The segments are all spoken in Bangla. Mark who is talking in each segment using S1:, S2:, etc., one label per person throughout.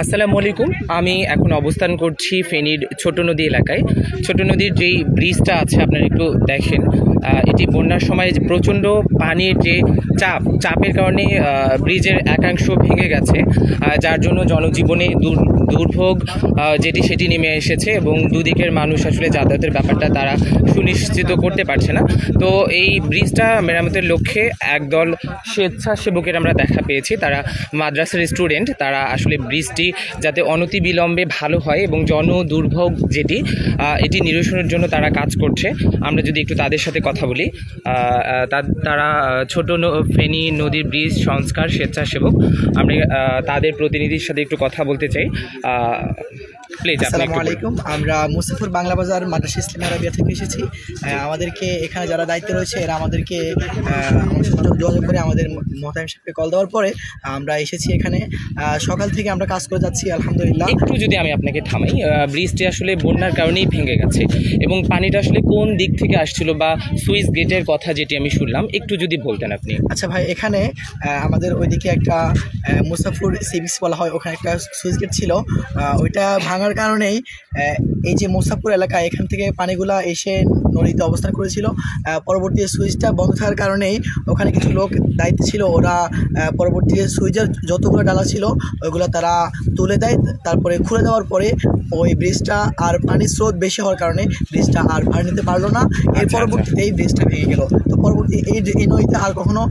S1: আসসালামু আলাইকুম। আমি এখন অবস্থান করছি ফেনীর ছোট নদী এলাকায়। ছোট নদীর যেই ব্রিজটা আছে আপনারা একটু দেখেন, এটি বন্যার সময় যে প্রচণ্ড পানির যে চাপের কারণে ব্রিজের একাংশ ভেঙে গেছে, যার জন্য জনজীবনে দুর্ভোগ সেটি নেমে এসেছে এবং দুদিকের মানুষ আসলে যাতায়াতের ব্যাপারটা তারা সুনিশ্চিত করতে পারছে না। তো এই ব্রিজটা মেরামতের লক্ষ্যে একদল স্বেচ্ছাসেবকের আমরা দেখা পেয়েছি। তারা মাদ্রাসার স্টুডেন্ট, তারা আসলে ব্রিজটি যাতে অনতিবিলম্বে ভালো হয় এবং দুর্ভোগ এটি নিরসনের জন্য তারা কাজ করছে। আমরা যদি একটু তাদের সাথে কথা বলি, তারা ফেনী নদীর ব্রিজ সংস্কার স্বেচ্ছাসেবক। আমরা তাদের প্রতিনিধির সাথে একটু কথা বলতে চাই। প্লিজ।
S2: আসসালামু আলাইকুম। আমরা মুসাফির বাংলা বাজার মাদ্রাসা ইসলামিয়া আরাবিয়া থেকে এসেছি। আমাদেরকে এখানে যারা দায়িত্বে রয়েছে এরা আমাদেরকে যোগাযোগ করে আমাদের মোহতামিম সাহেবকে কল দেওয়ার পরে আমরা এসেছি এখানে। সকাল থেকে আমরা কাজ করে যাচ্ছি আলহামদুলিল্লাহ।
S1: একটু যদি আমি আপনাকে থামাই, ব্রিজটি আসলে বন্যার কারণেই ভেঙে গেছে এবং পানিটা আসলে কোন দিক থেকে আসছিল বা সুইচ গেটের কথা যেটি আমি শুনলাম, একটু যদি বলতেন আপনি।
S2: আচ্ছা ভাই, এখানে আমাদের ওইদিকে একটা মুসাফির সিভিক্স বলা হয়, ওখানে একটা সুইচ গেট ছিল। ওইটা ভাঙার কারণেই এই যে মুসাফির এলাকা, এখান থেকে পানিগুলা এসে নদীতে অবস্থান করেছিল। পরবর্তী সুইচটা বন্ধ থাকার কারণেই ওখানে কিছু লোক দায়িত্ব ছিল, ওরা পরবর্তী সুইচের যতগুলো ডালা ছিল ওইগুলো তারা তুলে দেয়। তারপরে খুলে দেওয়ার পরে ওই ব্রিজটা আর পানির স্রোত বেশি হওয়ার কারণে ব্রিজটা আর ভার নিতে পারলো না। এর পরবর্তীতে এই ব্রিজটা ভেঙে গেল। তো পরবর্তী এই নদীতে আর কখনো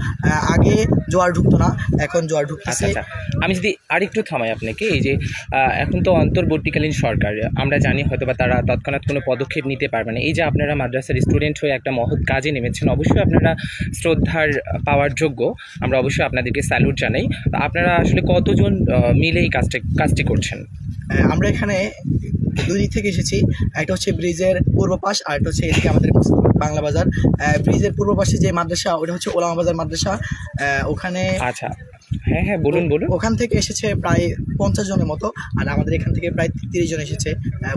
S2: আগে জোয়ার ঢুকতো না, এখন জোয়ার ঢুকতেছে।
S1: আমি যদি আরেকটু থামাই আপনাকে, এই যে এখন তো অন্তর্বর্তীকালীন সরকার, আমরা জানি হয়তো বা তারা তৎক্ষণাৎ কোনো পদক্ষেপ নিতে পারবে না। এই যে আপনারা মাদ্রাসার স্টুডেন্ট হয়ে একটা মহৎ কাজে নেমেছেন, অবশ্যই আপনারা শ্রদ্ধার পাওয়ার যোগ্য। আমরা অবশ্যই আপনাদেরকে স্যালুট জানাই। আপনারা আসলে কতজন মিলে এই কাজটি করছেন?
S2: আমরা এখানে দুই দিক থেকে এসেছি। একটা হচ্ছে ব্রিজের পূর্ব পাশ, আর একটা হচ্ছে এদিকে আমাদের বাংলা বাজার। ব্রিজের পূর্ব পাশে যে মাদ্রাসা, ওটা হচ্ছে ওলামা বাজার মাদ্রাসা। ওখানে
S1: আচ্ছা, হ্যাঁ বলুন।
S2: ওখান থেকে এসেছে প্রায় 50 জনের মতো, আর আমাদের এখান থেকে প্রায় 30 জন এসেছে।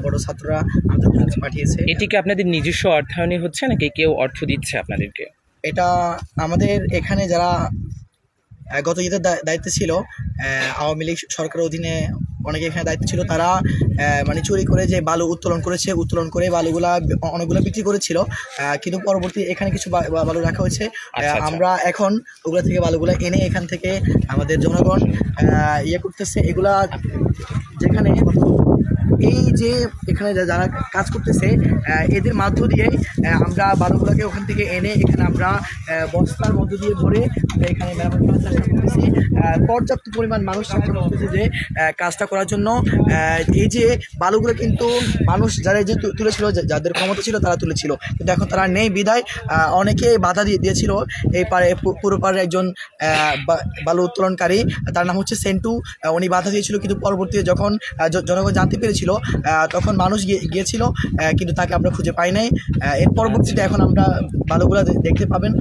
S2: বড় ছাত্ররা আমাদের পাঠিয়েছে।
S1: এটিকে আপনাদের নিজস্ব অর্থায়নে হচ্ছে নাকি কেউ অর্থ দিচ্ছে আপনাদেরকে?
S2: এটা আমাদের এখানে যারা গত ঈদের দায়িত্বে ছিল, আওয়ামী লীগ সরকারের অধীনে অনেকে এখানে দায়িত্ব ছিল, তারা মানে চুরি করে যে বালু উত্তোলন করে বালুগুলা অনেকগুলো বিক্রি করেছিল। কিন্তু পরবর্তী এখানে কিছু বালু রাখা হয়েছে। আমরা এখন ওগুলো থেকে বালুগুলো এনে এখান থেকে আমাদের জনগণ করতেছে। এগুলা যেখানে এই যে এখানে যারা কাজ করতেছে এদের মাধ্য দিয়ে আমরা বালুগুলোকে ওখান থেকে এনে এখানে আমরা বস্তার মধ্য দিয়ে ভরে এখানে মেরামত করার চেষ্টা করতেছি। পর্যাপ্ত পরিমাণ মানুষ চেষ্টা করতেছে যে কাজটা করার জন্য। এই যে বালুগুলো কিন্তু মানুষ যারা যে তুলেছিল, যাদের ক্ষমতা ছিল তারা তুলেছিল, কিন্তু এখন তারা নেই বিদায় অনেকে বাধা দিয়েছিল। এই পারে পুরো পাড়ের একজন বালু উত্তোলনকারী, তার নাম হচ্ছে সেন্টু, উনি বাধা দিয়েছিল। কিন্তু পরবর্তীতে যখন জনগণ জানতে পেরেছিল তখন মানুষ গিয়েছিল, কিন্তু তাকে আমরা খুঁজে পাই নাই। এর পরবর্তীতে এখন আমরা বালুগুলা দেখতে পাবেন,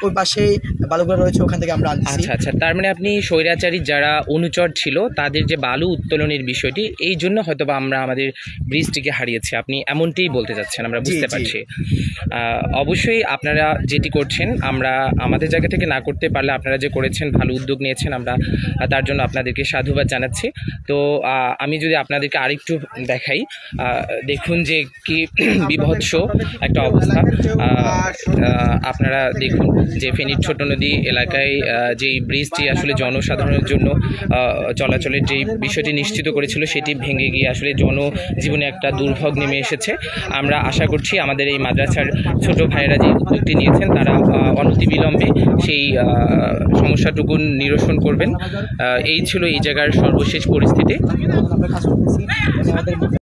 S2: ওই পাশে বালুগুলা রয়েছে, ওখান থেকে আমরা আনছি।
S1: আচ্ছা, তার মানে আপনি স্বৈরাচারী যারা অনুচর ছিল তাদের যে বালু উত্তোলনের বিষয়টি, এই জন্য হয়তো বা আমরা আমাদের ব্রিজটিকে হারিয়েছি, আপনি এমনটিই বলতে চাচ্ছেন, আমরা বুঝতে পারছি। অবশ্যই আপনারা যেটি করছেন আমরা আমাদের জায়গা থেকে না করতে পারলে আপনারা যে করেছেন, ভালো উদ্যোগ নিয়েছেন, আমরা তার জন্য আপনাদেরকে সাধুবাদ জানাচ্ছি। তো আমি যদি আপনাদেরকে আরেকটু দেখাই, দেখুন যে কি বিভৎস একটা অবস্থা। আপনারা দেখুন যে ফেনীর ছোট নদী এলাকায় যেই ব্রিজটি আসলে জনসাধারণের জন্য চলাচলের যেই বিষয়টি নিশ্চিত করেছিল, সেটি ভেঙে গিয়ে আসলে জনজীবনে একটা দুর্ভোগ নেমে এসেছে। আমরা আশা করছি আমাদের এই মাদ্রাসার ছোট ভাইয়েরা যে উদ্যোগটি নিয়েছেন তারা অনতিবিলম্বে সেই সমস্যাটুকু নিরসন করবেন। এই ছিল এই জায়গার সর্বশেষ পরিস্থিতি।